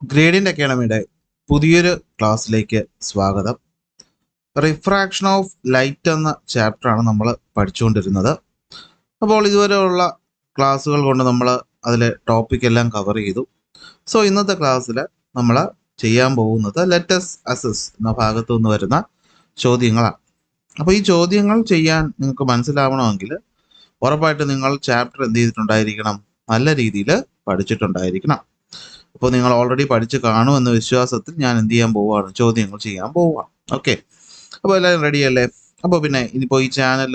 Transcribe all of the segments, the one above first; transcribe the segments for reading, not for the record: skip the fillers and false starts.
Gradient അക്കാഡമിയുടെ പുതിയൊരു ക്ലാസ്സിലേക്ക് സ്വാഗതം. റിഫ്രാക്ഷൻ ഓഫ് ലൈറ്റ് എന്ന ചാപ്റ്ററാണ് നമ്മൾ പഠിച്ചുകൊണ്ടിരുന്നത്. അപ്പോൾ ഇതുവരെയുള്ള ക്ലാസ്സുകൾ കൊണ്ട് നമ്മൾ അതിലെ ടോപ്പിക് എല്ലാം കവർ ചെയ്തു. സോ ഇന്നത്തെ ക്ലാസ്സിൽ നമ്മൾ ചെയ്യാൻ പോകുന്നത് ലെറ്റസ് അസസ് എന്ന ഭാഗത്തു നിന്ന് വരുന്ന ചോദ്യങ്ങളാണ്. അപ്പോൾ ഈ ചോദ്യങ്ങൾ ചെയ്യാൻ നിങ്ങൾക്ക് മനസ്സിലാവണമെങ്കിൽ ഉറപ്പായിട്ട് നിങ്ങൾ ചാപ്റ്റർ എന്ത് ചെയ്തിട്ടുണ്ടായിരിക്കണം, നല്ല രീതിയിൽ പഠിച്ചിട്ടുണ്ടായിരിക്കണം. അപ്പോൾ നിങ്ങൾ ഓൾറെഡി പഠിച്ച് കാണുമെന്ന വിശ്വാസത്തിൽ ഞാൻ എന്ത് ചെയ്യാൻ പോവുകയാണ്, ചോദ്യങ്ങൾ ചെയ്യാൻ പോവുകയാണ്. ഓക്കെ, അപ്പോൾ എല്ലാവരും റെഡി അല്ലേ? അപ്പോൾ പിന്നെ ഇനിയിപ്പോൾ ഈ ചാനൽ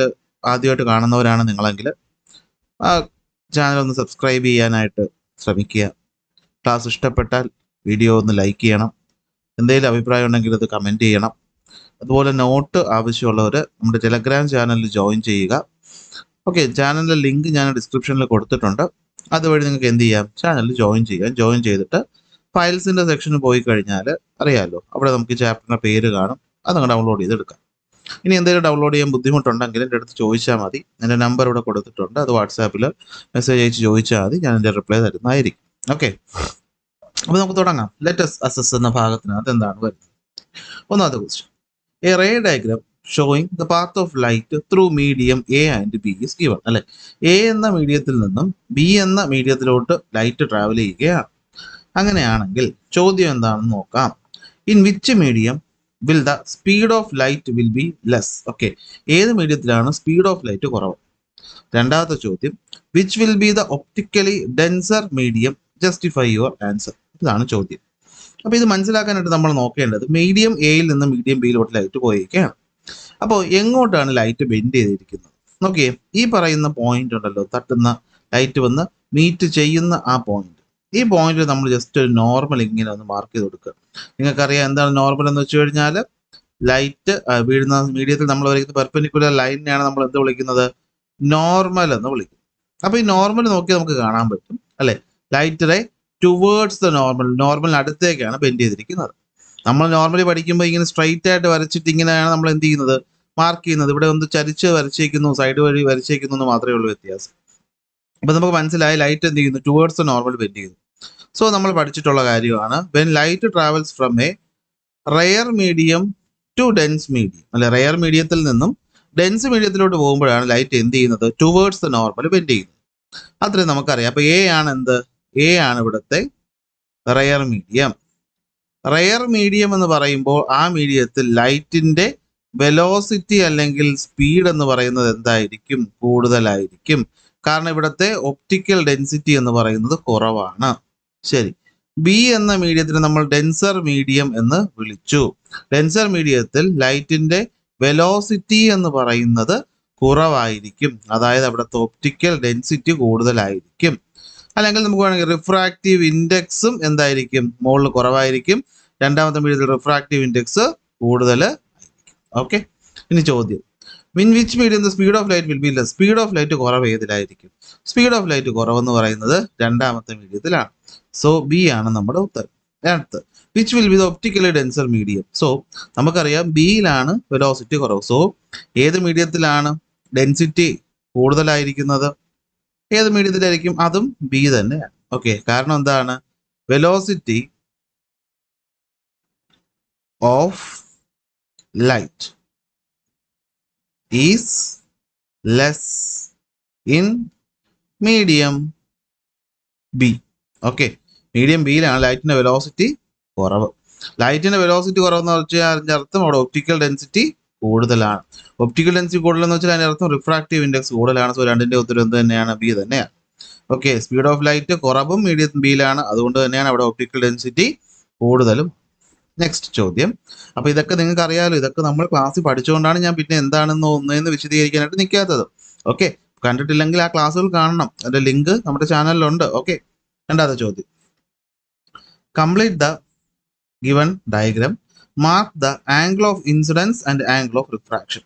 ആദ്യമായിട്ട് കാണുന്നവരാണ് നിങ്ങളെങ്കിൽ ആ ചാനൽ ഒന്ന് സബ്സ്ക്രൈബ് ചെയ്യാനായിട്ട് ശ്രമിക്കുക. ക്ലാസ് ഇഷ്ടപ്പെട്ടാൽ വീഡിയോ ഒന്ന് ലൈക്ക് ചെയ്യണം. എന്തെങ്കിലും അഭിപ്രായം ഉണ്ടെങ്കിൽ അത് കമൻറ്റ് ചെയ്യണം. അതുപോലെ നോട്ട് ആവശ്യമുള്ളവർ നമ്മുടെ ടെലഗ്രാം ചാനലിൽ ജോയിൻ ചെയ്യുക. ഓക്കെ, ചാനലിൻ്റെ ലിങ്ക് ഞാൻ ഡിസ്ക്രിപ്ഷനിൽ കൊടുത്തിട്ടുണ്ട്. അതുവഴി നിങ്ങൾക്ക് എന്ത് ചെയ്യാം, ചാനലിൽ ജോയിൻ ചെയ്യാം. ജോയിൻ ചെയ്തിട്ട് ഫയൽസിൻ്റെ സെക്ഷന് പോയി കഴിഞ്ഞാൽ അറിയാമല്ലോ, അവിടെ നമുക്ക് ചാപ്റ്ററിൻ്റെ പേര് കാണും. അതങ്ങ് ഡൗൺലോഡ് ചെയ്തെടുക്കാം. ഇനി എന്തെങ്കിലും ഡൗൺലോഡ് ചെയ്യാൻ ബുദ്ധിമുട്ടുണ്ടെങ്കിൽ എൻ്റെ അടുത്ത് ചോദിച്ചാൽ മതി. എൻ്റെ നമ്പർ ഇവിടെ കൊടുത്തിട്ടുണ്ട്. അത് വാട്സാപ്പിൽ മെസ്സേജ് അയച്ച് ചോദിച്ചാൽ മതി, ഞാൻ എൻ്റെ റിപ്ലൈ തരുന്നതായിരിക്കും. ഓക്കെ, അപ്പോൾ നമുക്ക് തുടങ്ങാം. ലെറ്റസ് അസസ് എന്ന ഭാഗത്തിനകത്ത് എന്താണ് വരുന്നത്? ഒന്നാമത്തെ question, a ray diagram showing the path of light through medium A and B is given. അല്ലെ, എ എന്ന മീഡിയത്തിൽ നിന്നും ബി എന്ന മീഡിയത്തിലോട്ട് ലൈറ്റ് ട്രാവൽ ചെയ്യുകയാണ്. അങ്ങനെയാണെങ്കിൽ ചോദ്യം എന്താണെന്ന് നോക്കാം. In which medium will the speed of light will be less? Okay, ഏത് മീഡിയത്തിലാണ് സ്പീഡ് ഓഫ് ലൈറ്റ് കുറവ്? രണ്ടാമത്തെ ചോദ്യം, which will be the optically denser medium? Justify your answer. ഇതാണ് ചോദ്യം. അപ്പോൾ ഇത് മനസ്സിലാക്കാനായിട്ട് നമ്മൾ നോക്കേണ്ടത് മീഡിയം എയിൽ നിന്ന് മീഡിയം ബിയിലോട്ട് ലൈറ്റ് പോയിരിക്കുകയാണ്. അപ്പോൾ എങ്ങോട്ടാണ് ലൈറ്റ് ബെൻഡ് ചെയ്തിരിക്കുന്നത്? നോക്കിയേ, ഈ പറയുന്ന പോയിന്റ് ഉണ്ടല്ലോ, തട്ടുന്ന ലൈറ്റ് വന്ന് മീറ്റ് ചെയ്യുന്ന ആ പോയിന്റ്, ഈ പോയിന്റ് നമ്മൾ ജസ്റ്റ് ഒരു നോർമൽ ഇങ്ങനെ ഒന്ന് മാർക്ക് ചെയ്ത് കൊടുക്കുക. നിങ്ങൾക്കറിയാം എന്താണ് നോർമൽ എന്ന് വെച്ച് കഴിഞ്ഞാൽ, ലൈറ്റ് വീഴുന്ന മീഡിയത്തിൽ നമ്മൾ വരയ്ക്കുന്ന പെർപെൻഡിക്കുലർ ലൈനിനെയാണ് നമ്മൾ എന്ത് വിളിക്കുന്നത്, നോർമൽ എന്ന് വിളിക്കും. അപ്പോൾ ഈ നോർമൽ നോക്കി നമുക്ക് കാണാൻ പറ്റും അല്ലെ, light ray towards the normal, നോർമലിന് അടുത്തേക്കാണ് ബെൻഡ് ചെയ്തിരിക്കുന്നത്. നമ്മൾ നോർമലി പഠിക്കുമ്പോൾ ഇങ്ങനെ സ്ട്രൈറ്റ് ആയിട്ട് വരച്ചിട്ട് ഇങ്ങനെയാണ് നമ്മൾ എന്ത് ചെയ്യുന്നത്, മാർക്ക് ചെയ്യുന്നത്. ഇവിടെ ഒന്ന് ചരിച്ച് വരച്ചേക്കുന്നു, സൈഡ് വഴി വരച്ചേക്കുന്നു എന്ന് മാത്രമേ ഉള്ളൂ വ്യത്യാസം. അപ്പോൾ നമുക്ക് മനസ്സിലായി ലൈറ്റ് എന്ത് ചെയ്യുന്നു, ടുവേർഡ്സ് ദ നോർമൽ ബെൻഡ് ചെയ്യുന്നു. സോ നമ്മൾ പഠിച്ചിട്ടുള്ള കാര്യമാണ്, when light travels from a rare medium to dense medium, അല്ലെ, റെയർ മീഡിയത്തിൽ നിന്നും ഡെൻസ് മീഡിയത്തിലോട്ട് പോകുമ്പോഴാണ് ലൈറ്റ് എന്ത് ചെയ്യുന്നത്, ടുവേർഡ്സ് ദ നോർമൽ ബെൻഡ് ചെയ്യുന്നത്. അത്രയും നമുക്കറിയാം. അപ്പോൾ എ ആണ് എന്ത്, എ ആണ് ഇവിടുത്തെ റെയർ മീഡിയം. റെയർ മീഡിയം എന്ന് പറയുമ്പോൾ ആ മീഡിയത്തിൽ ലൈറ്റിന്റെ വെലോസിറ്റി അല്ലെങ്കിൽ സ്പീഡ് എന്ന് പറയുന്നത് എന്തായിരിക്കും, കൂടുതലായിരിക്കും. കാരണം ഇവിടുത്തെ ഒപ്റ്റിക്കൽ ഡെൻസിറ്റി എന്ന് പറയുന്നത് കുറവാണ്. ശരി, ബി എന്ന മീഡിയത്തിന് നമ്മൾ ഡെൻസർ മീഡിയം എന്ന് വിളിച്ചു. ഡെൻസർ മീഡിയത്തിൽ ലൈറ്റിന്റെ വെലോസിറ്റി എന്ന് പറയുന്നത് കുറവായിരിക്കും, അതായത് അവിടുത്തെ ഒപ്റ്റിക്കൽ ഡെൻസിറ്റി കൂടുതലായിരിക്കും. അല്ലെങ്കിൽ നമുക്ക് വേണമെങ്കിൽ റിഫ്രാക്റ്റീവ് ഇൻഡെക്സും എന്തായിരിക്കും, മുകളിൽ കുറവായിരിക്കും. രണ്ടാമത്തെ മീഡിയത്തിൽ റിഫ്രാക്റ്റീവ് ഇൻഡെക്സ് കൂടുതൽ ആയിരിക്കും. ഓക്കെ, ഇനി ചോദ്യം, in which medium the speed of light will be less? Speed of light കുറവ് ഏതിലായിരിക്കും? സ്പീഡ് ഓഫ് ലൈറ്റ് കുറവെന്ന് പറയുന്നത് രണ്ടാമത്തെ മീഡിയത്തിലാണ്. സോ ബി ആണ് നമ്മുടെ ഉത്തരം. അടുത്ത്, which will be the optically denser medium? So നമുക്കറിയാം ബിയിലാണ് വെലോസിറ്റി കുറവ്. സോ ഏത് മീഡിയത്തിലാണ് ഡെൻസിറ്റി കൂടുതലായിരിക്കുന്നത്? ഏത് മീഡിയത്തിലായിരിക്കും? അതും ബി തന്നെയാണ്. ഓക്കെ, കാരണം എന്താണ്, velocity of light is less in medium B. Okay, medium ബിയിലാണ് ലൈറ്റിന്റെ വെലോസിറ്റി കുറവ്. ലൈറ്റിന്റെ വെലോസിറ്റി കുറവെന്ന് വെച്ചാൽ അതിന്റെ അർത്ഥം അവിടെ ഒപ്റ്റിക്കൽ ഡെൻസിറ്റി കൂടുതലാണ്. ഒപ്റ്റിക്കൽ ഡെൻസിറ്റി കൂടുതലെന്ന് വെച്ചാൽ അതിന്റെ അർത്ഥം റിഫ്രാക്റ്റീവ് ഇൻഡെക്സ് കൂടുതലാണ്. സോ രണ്ടിന്റെ ഉത്തരം എന്ത് തന്നെയാണ്, ബി തന്നെയാണ്. ഓക്കെ, സ്പീഡ് ഓഫ് ലൈറ്റ് കുറവും മീഡിയം ബിയിലാണ്, അതുകൊണ്ട് തന്നെയാണ് അവിടെ ഒപ്റ്റിക്കൽ ഡെൻസിറ്റി കൂടുതലും. നെക്സ്റ്റ് ചോദ്യം, അപ്പോൾ ഇതൊക്കെ നിങ്ങൾക്ക് അറിയാമല്ലോ, ഇതൊക്കെ നമ്മൾ ക്ലാസ്സിൽ പഠിച്ചുകൊണ്ടാണ് ഞാൻ പിന്നെ എന്താണെന്ന് ഒന്നേന്ന് വിശദീകരിക്കാനായിട്ട് നിൽക്കാത്തത്. ഓക്കെ, കണ്ടിട്ടില്ലെങ്കിൽ ആ ക്ലാസ്സുകൾ കാണണം, അതിന്റെ ലിങ്ക് നമ്മുടെ ചാനലിലുണ്ട്. ഓക്കെ, രണ്ടാമത്തെ ചോദ്യം, complete the given diagram, mark the angle of incidence and angle of refraction.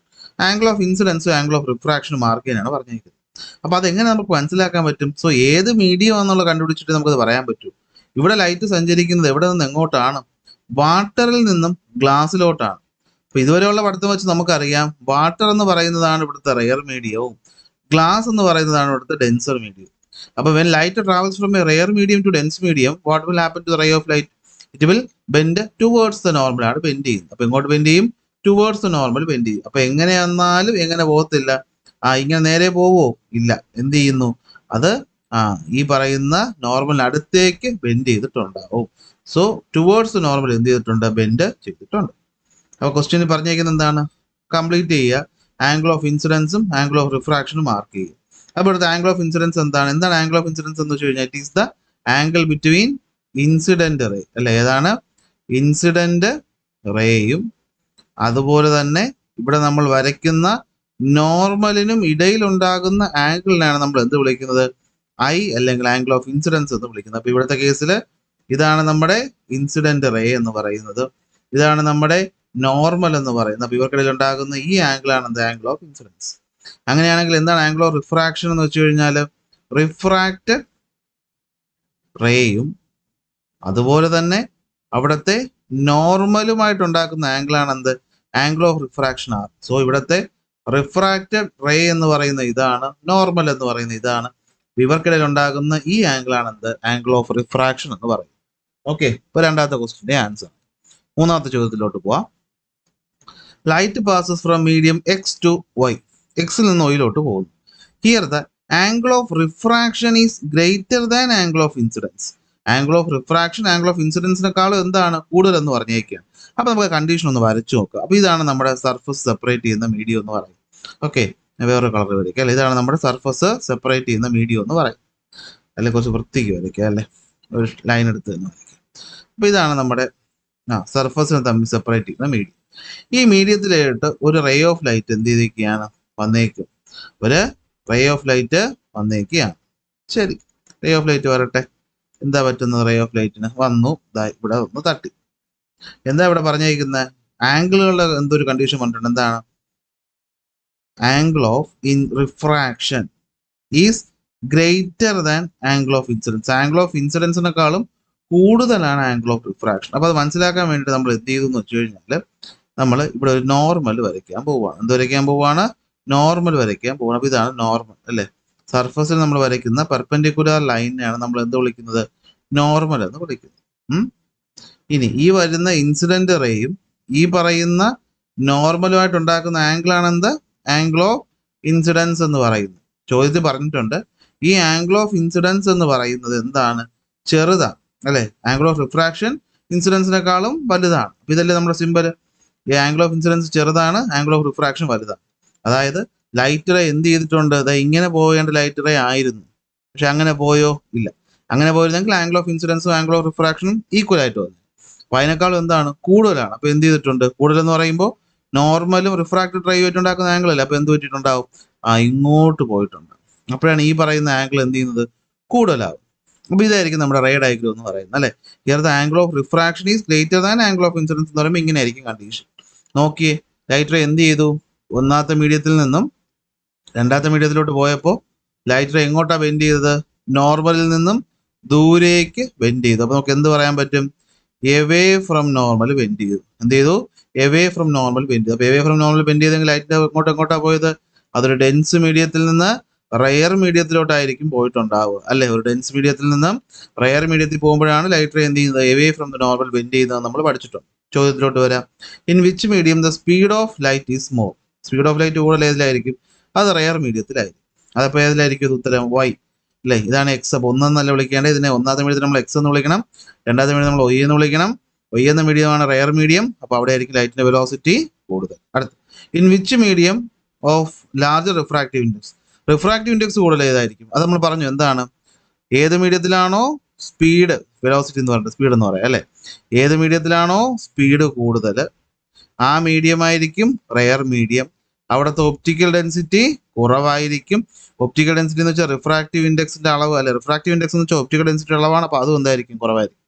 Angle of ഇൻസിഡൻസും ആംഗിൾ ഓഫ് റിഫ്രാക്ഷനും മാർക്ക് ചെയ്യാനാണ് പറഞ്ഞിരിക്കുന്നത്. അപ്പോൾ അതെങ്ങനെ നമുക്ക് മനസ്സിലാക്കാൻ പറ്റും? സോ ഏത് മീഡിയം എന്നുള്ള കണ്ടുപിടിച്ചിട്ട് നമുക്കത് പറയാൻ പറ്റൂ. ഇവിടെ ലൈറ്റ് സഞ്ചരിക്കുന്നത് എവിടെ നിന്ന് എങ്ങോട്ടാണ്? വാട്ടറിൽ നിന്നും ഗ്ലാസ്സിലോട്ടാണ്. അപ്പോൾ ഇതുവരെയുള്ള പഠിത്തം വെച്ച് നമുക്കറിയാം വാട്ടർ എന്ന് പറയുന്നതാണ് ഇവിടുത്തെ റെയർ മീഡിയവും ഗ്ലാസ് എന്ന് പറയുന്നതാണ് ഇവിടുത്തെ ഡെൻസർ മീഡിയം. അപ്പോൾ when light travels from a rare medium to dense medium, what will happen to the ray of light? It will bend towards the normal ആണ് ബെൻഡ് ചെയ്യുന്നത്. അപ്പൊ എങ്ങോട്ട് ബെൻഡ് ചെയ്യും? ടുവേർഡ്സ് ദ നോർമൽ ബെൻഡ് ചെയ്യും. അപ്പൊ എങ്ങനെ വന്നാലും എങ്ങനെ പോകത്തില്ല, ഇങ്ങനെ നേരെ പോവോ? ഇല്ല. എന്ത് ചെയ്യുന്നു? അത് ഈ പറയുന്ന നോർമലിന് അടുത്തേക്ക് ബെൻഡ് ചെയ്തിട്ടുണ്ടാവും. സോ ടുവേർഡ്സ് നോർമൽ എന്ത് ചെയ്തിട്ടുണ്ട്? ബെൻഡ് ചെയ്തിട്ടുണ്ട്. അപ്പോൾ ക്വസ്റ്റ്യനിൽ പറഞ്ഞേക്കുന്നത് എന്താണ്? കംപ്ലീറ്റ് ചെയ്യുക. ആംഗിൾ ഓഫ് ഇൻസിഡൻസും ആംഗിൾ ഓഫ് റിഫ്രാക്ഷനും മാർക്ക് ചെയ്യുക. അപ്പോൾ ഇവിടുത്തെ ആംഗിൾ ഓഫ് ഇൻസിഡൻസ് എന്താണ്? ആംഗിൾ ഓഫ് ഇൻസിഡൻസ് എന്ന് വെച്ച് കഴിഞ്ഞാൽ it is the angle between incident ray, അല്ലെ? ഏതാണ്? ഇൻസിഡന്റ് റേയും അതുപോലെ തന്നെ ഇവിടെ നമ്മൾ വരയ്ക്കുന്ന നോർമലിനും ഇടയിലുണ്ടാകുന്ന ആംഗിളിനാണ് നമ്മൾ എന്ത് വിളിക്കുന്നത്? അല്ലെങ്കിൽ ആംഗിൾ ഓഫ് ഇൻസിഡൻസ് എന്ന് വിളിക്കുന്നത്. അപ്പൊ ഇവിടുത്തെ കേസിൽ ഇതാണ് നമ്മുടെ ഇൻസിഡന്റ് റേ എന്ന് പറയുന്നത്, ഇതാണ് നമ്മുടെ നോർമൽ എന്ന് പറയുന്നത്. അപ്പൊ ഇവർക്കിടയിൽ ഉണ്ടാകുന്ന ഈ ആംഗിൾ ആണ് എന്ത്? Angle of incidents. അങ്ങനെയാണെങ്കിൽ എന്താണ് ആംഗിൾ ഓഫ് റിഫ്രാക്ഷൻ എന്ന് വെച്ച് കഴിഞ്ഞാൽ റിഫ്രാക്റ്റഡ് റേയും അതുപോലെ തന്നെ അവിടുത്തെ നോർമലുമായിട്ടുണ്ടാക്കുന്ന ആംഗിൾ ആണ് എന്ത്? Angle of refraction R. So ഇവിടുത്തെ റിഫ്രാക്റ്റഡ് റേ എന്ന് പറയുന്ന ഇതാണ്, നോർമൽ എന്ന് പറയുന്ന ഇതാണ്. ഇവർക്കിടയിൽ ഉണ്ടാകുന്ന ഈ ആംഗിൾ ആണ് എന്ത്? ആംഗിൾ ഓഫ് റിഫ്രാക്ഷൻ എന്ന് പറയും. ഓക്കെ, ഇപ്പൊ രണ്ടാമത്തെ ക്വസ്റ്റിന്റെ ആൻസർ. മൂന്നാമത്തെ ചോദ്യത്തിലോട്ട് പോവാം. Light passes from medium X to Y. എക്സിൽ നിന്ന് ഒയിലോട്ട് പോകുന്നു. Here the angle of refraction is greater than angle of incidence. Angle of refraction angle of ഇൻസിഡൻസിനെക്കാളും എന്താണ്? കൂടുതൽ എന്ന് പറഞ്ഞേക്കുകയാണ്. അപ്പൊ നമുക്ക് കണ്ടീഷൻ ഒന്ന് വരച്ചു നോക്കുക. അപ്പൊ ഇതാണ് നമ്മുടെ സർഫസ് സെപ്പറേറ്റ് ചെയ്യുന്ന മീഡിയം എന്ന് പറയും. ഓക്കെ, വേറൊരു കളർ വരയ്ക്കുക അല്ലെ? ഇതാണ് നമ്മുടെ സർഫസ് സെപ്പറേറ്റ് ചെയ്യുന്ന മീഡിയം എന്ന് പറയും. അല്ലെങ്കിൽ കുറച്ച് വൃത്തിക്ക് വരയ്ക്കുക അല്ലെ? ഒരു ലൈൻ എടുത്ത് തന്നെ വരയ്ക്കുക. അപ്പൊ ഇതാണ് നമ്മുടെ സർഫസിനെ തമ്മിൽ സെപ്പറേറ്റ് ചെയ്യുന്ന മീഡിയം. ഈ മീഡിയത്തിലായിട്ട് ഒരു റേ ഓഫ് ലൈറ്റ് എന്ത് ചെയ്തിരിക്കുകയാണ്? വന്നേക്കും. ഒരു റേ ഓഫ് ലൈറ്റ് വന്നേക്കുകയാണ്. ശരി, റേ ഓഫ് ലൈറ്റ് വരട്ടെ. എന്താ പറ്റുന്നത്? റേ ഓഫ് ലൈറ്റിന് വന്നു, ഇവിടെ ഒന്ന് തട്ടി. എന്താ ഇവിടെ പറഞ്ഞേക്കുന്നത്? ആംഗിളുകളുടെ എന്തൊരു കണ്ടീഷൻ പറഞ്ഞിട്ടുണ്ട്. എന്താണ്? Angle of refraction is greater than angle of incidence. Angle of ഇൻസിഡൻസിനെക്കാളും കൂടുതലാണ് ആംഗിൾ ഓഫ് റിഫ്രാക്ഷൻ. അപ്പൊ അത് മനസ്സിലാക്കാൻ വേണ്ടിയിട്ട് നമ്മൾ എന്ത് ചെയ്തു എന്ന് വെച്ച് കഴിഞ്ഞാൽ നമ്മൾ ഇവിടെ ഒരു നോർമൽ വരയ്ക്കാൻ പോവുകയാണ്. എന്ത് വരയ്ക്കാൻ പോവുകയാണ്? നോർമൽ വരയ്ക്കാൻ പോവുകയാണ്. അപ്പൊ ഇതാണ് നോർമൽ അല്ലെ? സർഫസിൽ നമ്മൾ വരയ്ക്കുന്ന പെർപെൻഡിക്കുലർ ലൈനിനെയാണ് നമ്മൾ എന്ത് വിളിക്കുന്നത്? നോർമൽ എന്ന് വിളിക്കുന്നത്. ഇനി ഈ വരുന്ന ഇൻസിഡന്റ് റേയും ഈ പറയുന്ന നോർമലുമായിട്ട് ഉണ്ടാക്കുന്ന ആംഗിൾ ആണ് എന്ത്? ആംഗിൾ ഓഫ് ഇൻസിഡൻസ് എന്ന് പറയുന്നത്. ചോദ്യത്തിൽ പറഞ്ഞിട്ടുണ്ട് ഈ ആംഗിൾ ഓഫ് ഇൻസിഡൻസ് എന്ന് പറയുന്നത് എന്താണ്? ചെറുതാണ് അല്ലെ? ആംഗിൾ ഓഫ് റിഫ്രാക്ഷൻ ഇൻസിഡൻസിനെക്കാളും വലുതാണ്. അപ്പൊ ഇതല്ലേ നമ്മുടെ സിമ്പൽ. ഈ ആംഗിൾ ഓഫ് ഇൻസിഡൻസ് ചെറുതാണ്, ആംഗിൾ ഓഫ് റിഫ്രാക്ഷൻ വലുതാണ്. അതായത് ലൈറ്റ് റേ എന്ത് ചെയ്തിട്ടുണ്ട്? ഇങ്ങനെ പോകേണ്ട ലൈറ്റ് റേ ആയിരുന്നു, പക്ഷെ അങ്ങനെ പോയോ? ഇല്ല. അങ്ങനെ പോയിരുന്നെങ്കിൽ ആംഗിൾ ഓഫ് ഇൻസിഡൻസും ആംഗിൾ ഓഫ് റിഫ്രാക്ഷനും ഈക്വൽ ആയിട്ട് വന്നു. അപ്പൊ അതിനേക്കാളും എന്താണ്? കൂടുതലാണ്. അപ്പൊ എന്ത് ചെയ്തിട്ടുണ്ട്? കൂടുതൽ എന്ന് പറയുമ്പോൾ നോർമലും റിഫ്രാക്റ്റഡ് റേ ആയിട്ട് ഉണ്ടാക്കുന്ന ആംഗിൾ അല്ലേ? അപ്പൊ എന്ത് പറ്റിയിട്ടുണ്ടാവും? ഇങ്ങോട്ട് പോയിട്ടുണ്ട്. അപ്പോഴാണ് ഈ പറയുന്ന ആംഗിൾ എന്ത് ചെയ്യുന്നത്? കൂടുതലാവും. അപ്പൊ ഇതായിരിക്കും നമ്മുടെ റേ ഡയഗ്രം എന്ന് പറയുന്നത് അല്ലെ? Here the angle of refraction is greater than angle of incidence എന്ന് പറയുമ്പോൾ ഇങ്ങനെ ആയിരിക്കും കണ്ടീഷൻ. നോക്കിയേ, ലൈറ്റ് റേ എന്ത് ചെയ്തു? ഒന്നാമത്തെ മീഡിയത്തിൽ നിന്നും രണ്ടാമത്തെ മീഡിയത്തിലോട്ട് പോയപ്പോൾ ലൈറ്റ് റേ എങ്ങോട്ടാ ബെൻഡ് ചെയ്തത്? നോർമലിൽ നിന്നും ദൂരേക്ക് ബെൻഡ് ചെയ്തു. അപ്പൊ നമുക്ക് എന്ത് പറയാൻ പറ്റും? എവേ ഫ്രം നോർമൽ ബെൻഡ് ചെയ്തു. എന്ത് ചെയ്തു? എവേ ഫ്രം നോർമൽ ബെൻഡ് ചെയ്തു. അപ്പൊ എവേ ഫ്രം നോർമൽ ബെൻഡ് ചെയ്തെങ്കിൽ ലൈറ്റ് എങ്ങോട്ടാ പോയത്? അതൊരു ഡെൻസ് മീഡിയത്തിൽ നിന്ന് റെയർ മീഡിയത്തിലോട്ടായിരിക്കും പോയിട്ടുണ്ടാവുക അല്ലെ? ഒരു ഡെൻസ് മീഡിയത്തിൽ നിന്നും റെയർ മീഡിയത്തിൽ പോകുമ്പോഴാണ് ലൈറ്റ് റേ എന്ത് ചെയ്യുന്നത്? Away from the normal bend ചെയ്യുന്നത് നമ്മൾ പഠിച്ചിട്ടുണ്ട്. ചോദ്യത്തിലോട്ട് വരാം. In which medium the speed of light is more? Speed of light കൂടുതൽ ഏതിലായിരിക്കും? അത് റെയർ മീഡിയത്തിലായിരിക്കും. അതപ്പോൾ ഏതിലായിരിക്കും? ഉത്തരം വൈ അല്ലേ? ഇതാണ് എക്സ്. അപ്പോൾ ഒന്നെന്നല്ല വിളിക്കേണ്ടത്. ഇതിനെ ഒന്നാമത്തെ മീഡിയത്തിൽ നമ്മൾ എക്സ് എന്ന് വിളിക്കണം, രണ്ടാമത്തെ മീഡിയം നമ്മൾ ഒയ് എന്ന് വിളിക്കണം. ഒയ് എന്ന മീഡിയമാണ് റെയർ മീഡിയം. അപ്പോൾ അവിടെ ആയിരിക്കും ലൈറ്റിന്റെ വെലോസിറ്റി കൂടുതൽ. അടുത്ത്, in which medium of larger refractive index? Refractive index കൂടുതൽ ഏതായിരിക്കും? അത് നമ്മൾ പറഞ്ഞു. എന്താണ്? ഏത് മീഡിയത്തിലാണോ സ്പീഡ്, വെലോസിറ്റി എന്ന് പറഞ്ഞിട്ട് സ്പീഡ് എന്ന് പറയാം അല്ലെ? ഏത് മീഡിയത്തിലാണോ സ്പീഡ് കൂടുതൽ ആ മീഡിയം ആയിരിക്കും റെയർ മീഡിയം. അവിടുത്തെ ഒപ്റ്റിക്കൽ ഡെൻസിറ്റി കുറവായിരിക്കും. ഒപ്റ്റിക്കൽ ഡെൻസിറ്റി എന്ന് വെച്ചാൽ റിഫ്രാക്റ്റീവ് ഇൻഡെക്സിന്റെ അളവ് അല്ലെ? റിഫ്രാക്റ്റീവ് ഇൻഡെക്സ് എന്ന് വെച്ചാൽ ഒപ്റ്റിക്കൽ ഡെൻസിറ്റി അളവാണ്. അപ്പോൾ അതും എന്തായിരിക്കും? കുറവായിരിക്കും.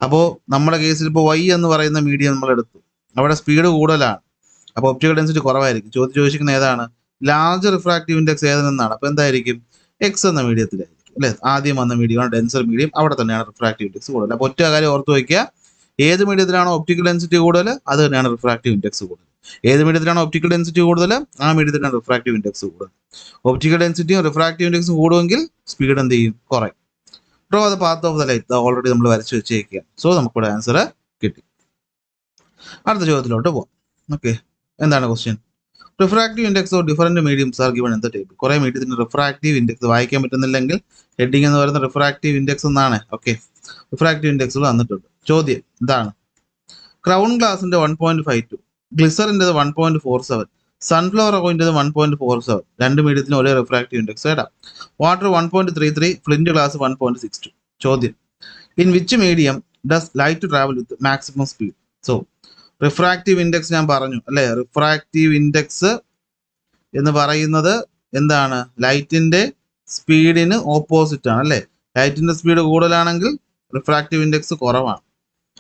അപ്പോൾ നമ്മുടെ കേസിൽ ഇപ്പോൾ വൈ എന്ന് പറയുന്ന മീഡിയം നമ്മൾ എടുത്തു, അവിടെ സ്പീഡ് കൂടുതലാണ്, അപ്പോൾ ഒപ്റ്റിക്കൽ ഡെൻസിറ്റി കുറവായിരിക്കും. ചോദിച്ചിരിക്കുന്ന ഏതാണ്? ലാർജ് റിഫ്രാക്റ്റീവ് ഇൻഡെക്സ് ഏതെന്നാണ്. അപ്പോൾ എന്തായിരിക്കും? എക്സ് എന്ന മീഡിയത്തിലായിരിക്കും അല്ലെ? ആദ്യം വന്ന മീഡിയമാണ് ഡെൻസർ മീഡിയം, അവിടെ തന്നെയാണ് റിഫ്രാക്റ്റീവ് ഇൻഡെക്സ് കൂടുതൽ. അപ്പോൾ ഒറ്റ കാര്യം ഓർത്ത് വയ്ക്കുക, ഏത് മീഡിയത്തിലാണോ ഒപ്റ്റിക്കൽ ഡെൻസിറ്റി കൂടുതൽ അത് തന്നെയാണ് റിഫ്രാക്റ്റീവ് ഇൻഡെക്സ് കൂടുതൽ. ഏത് മീഡിയത്തിലാണോ ഒപ്റ്റിക്കൽ ഡെൻസിറ്റി കൂടുതൽ ആ മീഡിയത്തിലാണ് റിഫ്രാക്റ്റീവ് ഇൻഡെക്സ് കൂടുതൽ. ഒപ്റ്റിക്കൽ ഡെൻസിറ്റിയും റിഫ്രാക്റ്റീവ് ഇൻഡെക്സും കൂടുമെങ്കിൽ സ്പീഡ് എന്ത് ചെയ്യും? കുറയും. Draw the path of the light already നമ്മൾ വരച്ച് വെച്ചേക്കുക. സോ നമുക്കിവിടെ ആൻസർ കിട്ടി. അടുത്ത ചോദ്യത്തിലോട്ട് പോകാം. ഓക്കെ, എന്താണ് question? Refractive index of different mediums are given in the table. കുറേ മീഡിയത്തിന് റിഫ്രാക്റ്റീവ് ഇൻഡെക്സ് വായിക്കാൻ പറ്റുന്നില്ലെങ്കിൽ ഹെഡിങ് എന്ന് പറയുന്ന റിഫ്രാക്റ്റീവ് ഇൻഡെക്സ് എന്നാണ്. ഓക്കെ, റിഫ്രാക്റ്റീവ് ഇൻഡെക്സുകൾ തന്നിട്ടുണ്ട്. ചോദ്യം എന്താണ്? ക്രൗൺ ഗ്ലാസിന്റെ 1.52, ഗ്ലിസറിൻ്റെത് 1.47, സൺഫ്ലവർ ഓയിലിൻ്റെത് 1.47. രണ്ട് മീഡിയത്തിന് ഒരേ റിഫ്രാക്റ്റീവ് ഇൻഡെക്സ് ഇടാം. Water 1.33, flint glass 1.62. ചോദ്യം, in which medium does light travel with maximum speed? So refractive index ഞാൻ പറഞ്ഞു അല്ലേ, റിഫ്രാക്റ്റീവ് ഇൻഡെക്സ് എന്ന് പറയുന്നത് എന്താണ്? ലൈറ്റിന്റെ സ്പീഡിന് ഓപ്പോസിറ്റ് ആണ് അല്ലേ. ലൈറ്റിന്റെ സ്പീഡ് കൂടുതലാണെങ്കിൽ റിഫ്രാക്റ്റീവ് ഇൻഡെക്സ് കുറവാണ്.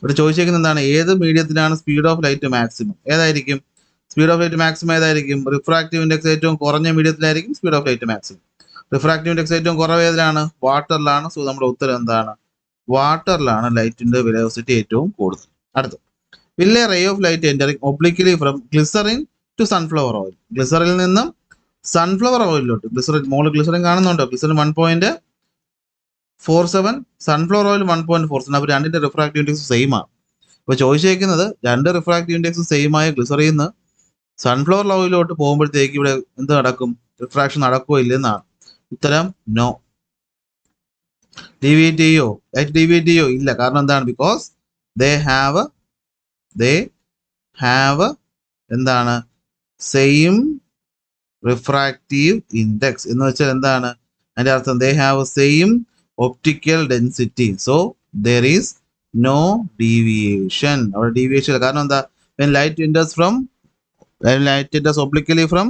ഇവിടെ ചോദിച്ചേക്കുന്നത് എന്താണ്? ഏത് മീഡിയത്തിലാണ് സ്പീഡ് ഓഫ് ലൈറ്റ് മാക്സിമം? ഏതായിരിക്കും സ്പീഡ് ഓഫ് ലൈറ്റ് മാക്സിമം? ഏതായിരിക്കും? റിഫ്രാക്റ്റീവ് ഇൻഡെക്സ് ഏറ്റവും കുറഞ്ഞ മീഡിയത്തിലായിരിക്കും speed of light maximum. Refractive index ഏറ്റവും കുറവ് ഏതിലാണ്? വാട്ടറിലാണ്. സോ നമ്മുടെ ഉത്തരം എന്താണ്? വാട്ടറിലാണ് ലൈറ്റിന്റെ വെലോസിറ്റി ഏറ്റവും കൂടുതൽ. അടുത്ത, will a ray of light entering obliquely from glycerin to sunflower oil? ഗ്ലിസറിൽ നിന്നും സൺഫ്ലവർ ഓയിലിലോട്ട്. മോള് ഗ്ലിസറിൻ കാണുന്നുണ്ടോ? Glycerin 1.47, sunflower oil 1.47. അപ്പോൾ രണ്ടിന്റെ റിഫ്രാക്റ്റീവ് ഇൻഡെക്സ് സെയിം ആണ്. അപ്പോൾ ചോദിച്ചേക്കുന്നത് രണ്ട് റിഫ്രാക്റ്റീവ് ഇൻഡെക്സ് സെയിം ആയ ഗ്ലിസറിൽ നിന്ന് സൺഫ്ലവർ ഓയിലോട്ട് പോകുമ്പോഴത്തേക്ക് ഇവിടെ എന്ത് നടക്കും? റിഫ്രാക്ഷൻ നടക്കുമോ ഇല്ലെന്നാണ്. ഉത്തരം നോ. ഡീവിയേറ്റ് ചെയ്യോ? ലൈറ്റ് ഡീവിയേറ്റ് ചെയ്യോ? ഇല്ല. കാരണം എന്താണ്? ബിക്കോസ് ദേ ഹാവ് എന്താണ്? സെയിം റിഫ്രാക്റ്റീവ് ഇൻഡെക്സ് എന്ന് വെച്ചാൽ എന്താണ് അതിന്റെ അർത്ഥം? They have same optical density. So there is no deviation. അവിടെ ഡീവിയേഷൻ ഇല്ല. കാരണം എന്താ? when light enters obliquely from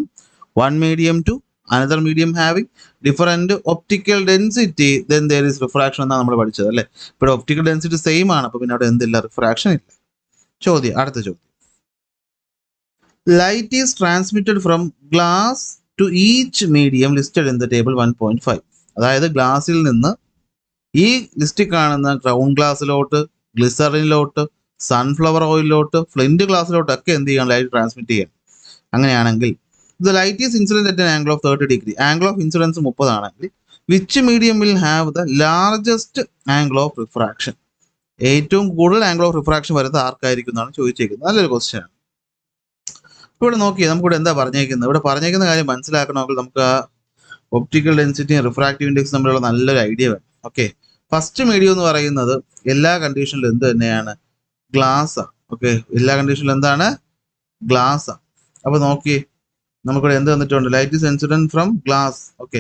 one medium to another medium having different optical density, then there is refraction എന്നാണ് നമ്മൾ പഠിച്ചത് അല്ലേ. ഇവിടെ ഒപ്റ്റിക്കൽ ഡെൻസിറ്റി സെയിം ആണ്. അപ്പോൾ പിന്നെ അവിടെ എന്തില്ല? റിഫ്രാക്ഷൻ ഇല്ല. ചോദ്യം, അടുത്ത ചോദ്യം. Light is transmitted from glass to each medium listed in the table 1.5. അതായത് ഗ്ലാസിൽ നിന്ന് ഈ ലിസ്റ്റിൽ കാണുന്ന ക്രൗൺ ഗ്ലാസ്സിലോട്ട്, ഗ്ലിസറിനിലോട്ട്, സൺഫ്ലവർ ഓയിലിലോട്ട്, ഫ്ലിന്റ് ഗ്ലാസ്സിലോട്ട് ഒക്കെ എന്ത് ചെയ്യണം? ലൈറ്റ് ട്രാൻസ്മിറ്റ് ചെയ്യാം. അങ്ങനെയാണെങ്കിൽ the light is incident at an angle of 30 degree. Angle of incidence 30 ആണെങ്കിൽ which medium will have the largest angle of refraction? ഏറ്റവും കൂടുതൽ ആംഗിൾ ഓഫ് റിഫ്രാക്ഷൻ വരുന്നത് ആർക്കായിരിക്കും എന്നാണ് ചോദിച്ചേക്കുന്നത്. നല്ലൊരു ക്വസ്റ്റ്യൻ ആണ്. ഇവിടെ നോക്കിയേ, നമുക്കിവിടെ എന്താ പറഞ്ഞേക്കുന്നത്? ഇവിടെ പറഞ്ഞേക്കുന്ന കാര്യം മനസ്സിലാക്കണമെങ്കിൽ നമുക്ക് ആ ഒപ്റ്റിക്കൽ ഡെൻസിറ്റിയും റിഫ്രാക്റ്റീവ് ഇൻഡെക്സ് തമ്മിലുള്ള നല്ലൊരു ഐഡിയ വേണം. ഓക്കെ, ഫസ്റ്റ് മീഡിയം എന്ന് പറയുന്നത് എല്ലാ കണ്ടീഷനിലും എന്ത് തന്നെയാണ്? ഗ്ലാസ്. ഓക്കെ, എല്ലാ കണ്ടീഷനിലും എന്താണ്? ഗ്ലാസ്. അപ്പൊ നോക്കിയേ, നമുക്കിവിടെ എന്ത് തന്നിട്ടുണ്ട്? Light is incident from glass. Okay,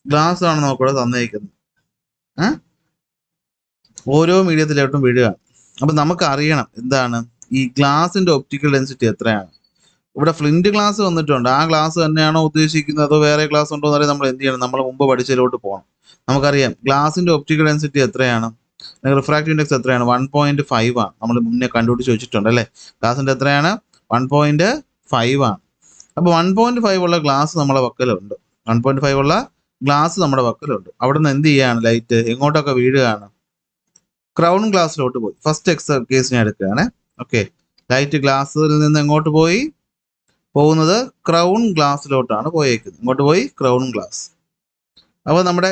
glass ആണ് നമുക്കിവിടെ തന്നേക്കുന്നത്. ഓരോ മീഡിയത്തിലോട്ടും വീഴുകയാണ്. അപ്പൊ നമുക്ക് അറിയണം എന്താണ് ഈ ഗ്ലാസിന്റെ ഒപ്റ്റിക്കൽ ഡെൻസിറ്റി എത്രയാണ്. ഇവിടെ ഫ്ലിന്റ് ഗ്ലാസ് വന്നിട്ടുണ്ട്. ആ ഗ്ലാസ് തന്നെയാണോ ഉദ്ദേശിക്കുന്നത് അതോ വേറെ ഗ്ലാസ് ഉണ്ടോ എന്നറിയാൻ നമ്മൾ എന്ത് ചെയ്യണം? നമ്മൾ മുമ്പ് പഠിച്ചതിലോട്ട് പോകണം. നമുക്കറിയാം ഗ്ലാസിന്റെ ഒപ്റ്റിക്കൽ ഡെൻസിറ്റി എത്രയാണ്? റിഫ്രാക്റ്റീവ് ഇൻഡെക്സ് എത്രയാണ്? 1.5 ആണ്. നമ്മൾ മുന്നേ കണ്ടുപിടിച്ച് വെച്ചിട്ടുണ്ട് അല്ലേ. ഗ്ലാസിന്റെ എത്രയാണ്? 1.5 ആണ്. അപ്പോൾ 1.5 ഉള്ള ഗ്ലാസ് നമ്മുടെ പക്കലുണ്ട്. 1.5 ഉള്ള ഗ്ലാസ് നമ്മുടെ പക്കലുണ്ട്. അവിടെ നിന്ന് എന്ത് ചെയ്യാണ്? ലൈറ്റ് എങ്ങോട്ടൊക്കെ വീഴുകയാണ്? ക്രൗൺ ഗ്ലാസ്സിലോട്ട് പോയി. ഫസ്റ്റ് കേസിനെ എടുക്കുകയാണ്. ഓക്കെ, ലൈറ്റ് ഗ്ലാസ്സിൽ നിന്ന് എങ്ങോട്ട് പോയി? പോകുന്നത് ക്രൗൺ ഗ്ലാസ്സിലോട്ടാണ് പോയേക്കുന്നത്. ഇങ്ങോട്ട് പോയി ക്രൗൺ ഗ്ലാസ്. അപ്പോൾ നമ്മുടെ